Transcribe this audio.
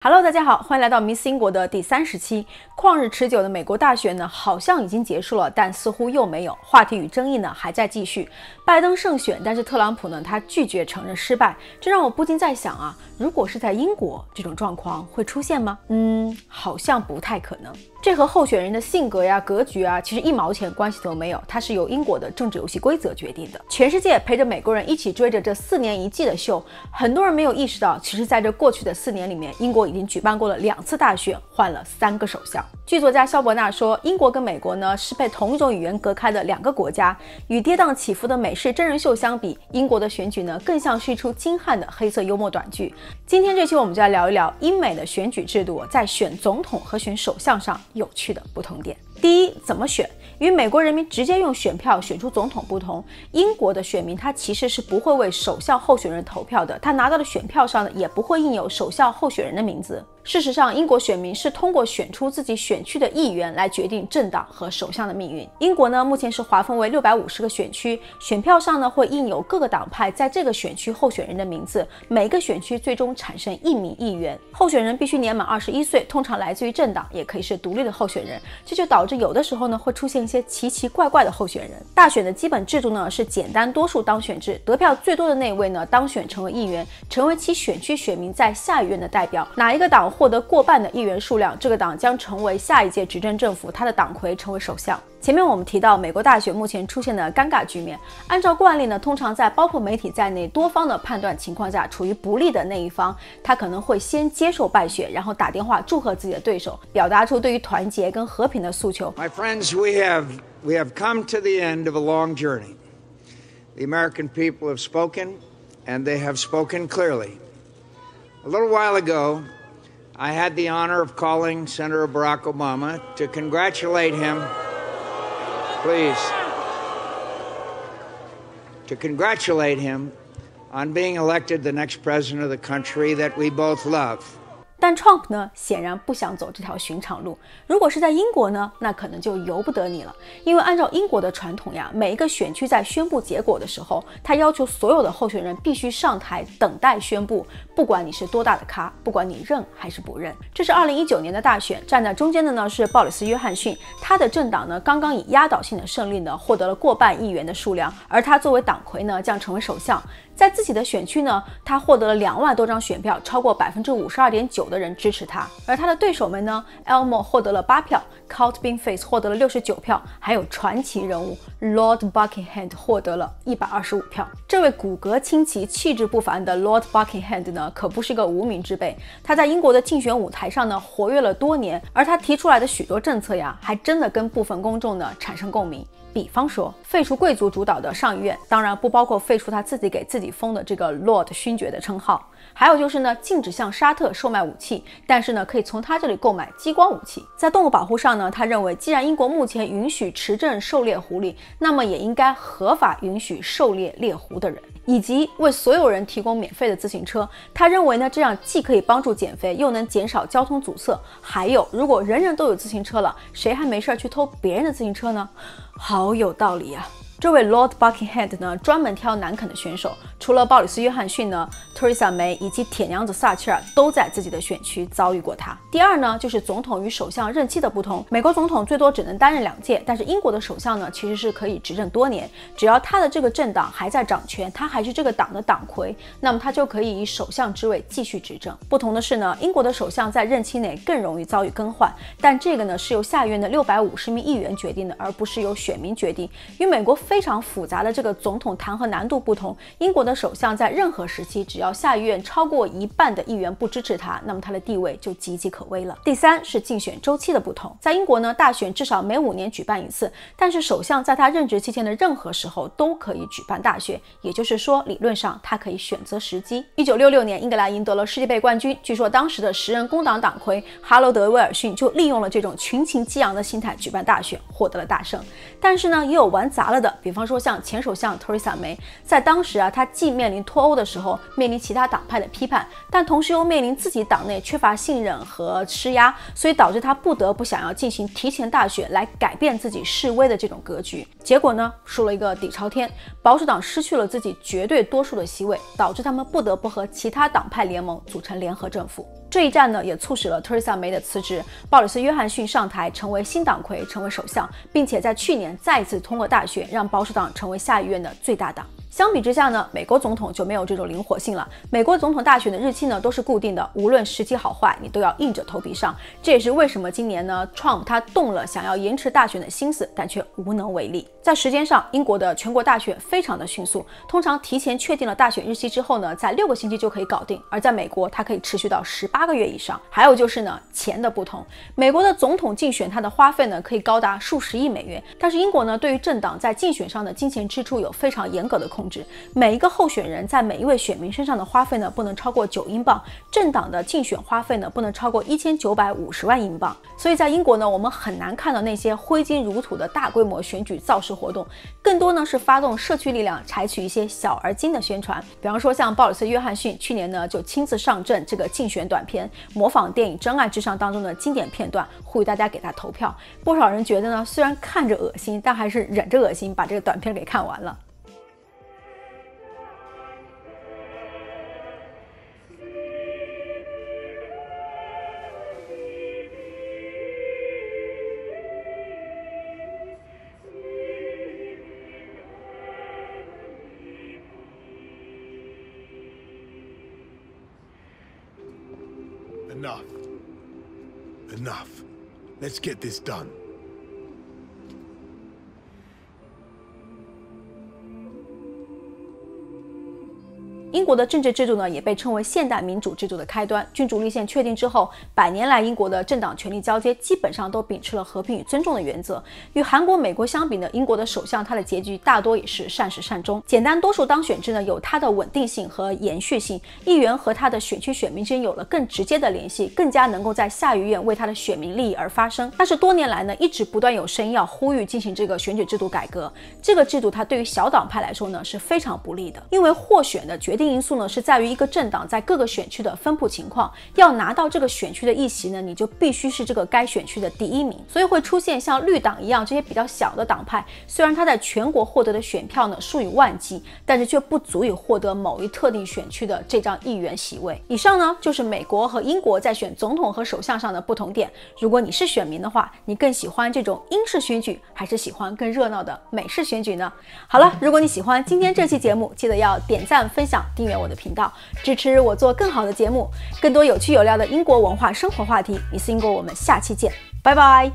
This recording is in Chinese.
Hello， 大家好，欢迎来到 Miss 英国的第30期。旷日持久的美国大选呢，好像已经结束了，但似乎又没有。话题与争议呢，还在继续。拜登胜选，但是特朗普呢，他拒绝承认失败，这让我不禁在想啊，如果是在英国，这种状况会出现吗？好像不太可能。这和候选人的性格呀、格局啊，其实1毛钱关系都没有，它是由英国的政治游戏规则决定的。全世界陪着美国人一起追着这4年一季的秀，很多人没有意识到，其实在这过去的4年里面，英国已经举办过了2次大选，换了3个首相。剧作家肖伯纳说，英国跟美国呢是被同一种语言隔开的2个国家，与跌宕起伏的美式真人秀相比，英国的选举呢更像是一出精悍的黑色幽默短剧。今天这期我们就来聊一聊英美的选举制度在选总统和选首相上有趣的不同点。第一，怎么选？与美国人民直接用选票选出总统不同，英国的选民他其实是不会为首相候选人投票的，他拿到的选票上呢也不会印有首相候选人的名字。事实上，英国选民是通过选出自己选区的议员来决定政党和首相的命运。英国呢目前是划分为650个选区，选票上呢会印有各个党派在这个选区候选人的名字，每个选区最终产生1名议员。候选人必须年满21岁，通常来自于政党，也可以是独立的候选人，这就导致有的时候呢会出现一些奇奇怪怪的候选人。大选的基本制度呢是简单多数当选制，得票最多的那位呢当选成为议员，成为其选区选民在下议院的代表。哪一个党获得过半的议员数量，这个党将成为下一届执政政府，他的党魁成为首相。前面我们提到美国大选目前出现的尴尬局面，按照惯例呢，通常在包括媒体在内多方的判断情况下，处于不利的那一方，他可能会先接受败选，然后打电话祝贺自己的对手，表达出对于团结跟和平的诉求。 My friends, we have come to the end of a long journey. The American people have spoken, and they have spoken clearly. A little while ago, I had the honor of calling Senator Barack Obama to congratulate him, please, to congratulate him on being elected the next president of the country that we both love. 但 Trump 呢，显然不想走这条寻常路。如果是在英国呢，那可能就由不得你了。因为按照英国的传统呀，每一个选区在宣布结果的时候，他要求所有的候选人必须上台等待宣布，不管你是多大的咖，不管你认还是不认。这是2019年的大选，站在中间的呢是鲍里斯·约翰逊，他的政党呢刚刚以压倒性的胜利呢获得了过半议员的数量，而他作为党魁呢将成为首相。在自己的选区呢，他获得了2万多张选票，超过52.9%的人支持他。而他的对手们呢 ，Elmore 获得了8票 ，Colt Binface 获得了69票，还有传奇人物 Lord Buckingham 获得了125票。这位骨骼清奇、气质不凡的 Lord Buckingham 呢，可不是个无名之辈。他在英国的竞选舞台上呢，活跃了多年，而他提出来的许多政策呀，还真的跟部分公众呢产生共鸣。比方说，废除贵族主导的上议院，当然不包括废除他自己给自己封的这个 Lord 勋爵的称号。还有就是呢，禁止向沙特售卖武器，但是呢，可以从他这里购买激光武器。在动物保护上呢，他认为，既然英国目前允许持证狩猎狐狸，那么也应该合法允许狩猎猎狐的人。以及为所有人提供免费的自行车，他认为呢，这样既可以帮助减肥，又能减少交通阻塞。还有，如果人人都有自行车了，谁还没事去偷别人的自行车呢？好有道理啊！这位 Lord Buckingham 呢，专门挑难啃的选手，除了鲍里斯·约翰逊呢 ，Theresa May 以及铁娘子撒切尔都在自己的选区遭遇过他。第二呢，就是总统与首相任期的不同。美国总统最多只能担任2届，但是英国的首相呢，其实是可以执政多年，只要他的这个政党还在掌权，他还是这个党的党魁，那么他就可以以首相之位继续执政。不同的是呢，英国的首相在任期内更容易遭遇更换，但这个呢是由下议院的650名议员决定的，而不是由选民决定。与美国非常复杂的这个总统弹劾难度不同，英国的首相在任何时期，只要下议院超过1半的议员不支持他，那么他的地位就岌岌可危了。第三是竞选周期的不同，在英国呢，大选至少每5年举办1次，但是首相在他任职期间的任何时候都可以举办大选，也就是说，理论上他可以选择时机。1966年，英格兰赢得了世界杯冠军，据说当时的时任工党党魁哈罗德·威尔逊就利用了这种群情激昂的心态举办大选，获得了大胜。但是呢，也有玩砸了的，比方说像前首相 Theresa May， 在当时啊，她既面临脱欧的时候面临其他党派的批判，但同时又面临自己党内缺乏信任和施压，所以导致他不得不想要进行提前大选来改变自己示威的这种格局。结果呢，输了一个底朝天，保守党失去了自己绝对多数的席位，导致他们不得不和其他党派联盟组成联合政府。这一战呢，也促使了特蕾莎梅的辞职，鲍里斯·约翰逊上台成为新党魁，成为首相，并且在去年再一次通过大选，让保守党成为下议院的最大党。相比之下呢，美国总统就没有这种灵活性了。美国总统大选的日期呢都是固定的，无论时机好坏，你都要硬着头皮上。这也是为什么今年呢 ，Trump 他动了想要延迟大选的心思，但却无能为力。在时间上，英国的全国大选非常的迅速，通常提前确定了大选日期之后呢，在6个星期就可以搞定，而在美国它可以持续到18个月以上。还有就是呢，钱的不同，美国的总统竞选它的花费呢可以高达数十亿美元，但是英国呢对于政党在竞选上的金钱支出有非常严格的控制，每一个候选人在每一位选民身上的花费呢不能超过9英镑，政党的竞选花费呢不能超过1950万英镑。所以在英国呢，我们很难看到那些挥金如土的大规模选举造势活动，更多呢是发动社区力量，采取一些小而精的宣传。比方说像鲍里斯·约翰逊去年呢就亲自上阵这个竞选短片，模仿电影《真爱至上》当中的经典片段，呼吁大家给他投票。不少人觉得呢，虽然看着恶心，但还是忍着恶心把这个短片给看完了。Enough. Enough. Let's get this done. 英国的政治制度呢，也被称为现代民主制度的开端。君主立宪确定之后，100年来英国的政党权力交接基本上都秉持了和平与尊重的原则。与韩国、美国相比呢，英国的首相他的结局大多也是善始善终。简单多数当选制呢，有它的稳定性和延续性，议员和他的选区选民之间有了更直接的联系，更加能够在下议院为他的选民利益而发声。但是多年来呢，一直不断有声音要呼吁进行这个选举制度改革。这个制度它对于小党派来说呢是非常不利的，因为获选的决定因素呢是在于一个政党在各个选区的分布情况，要拿到这个选区的议席呢，你就必须是这个该选区的第1名，所以会出现像绿党一样这些比较小的党派，虽然它在全国获得的选票呢数以万计，但是却不足以获得某一特定选区的这张议员席位。以上呢就是美国和英国在选总统和首相上的不同点。如果你是选民的话，你更喜欢这种英式选举，还是喜欢更热闹的美式选举呢？好了，如果你喜欢今天这期节目，记得要点赞、分享、订阅我的频道，支持我做更好的节目，更多有趣有料的英国文化生活话题。你是英国，我们下期见，拜拜。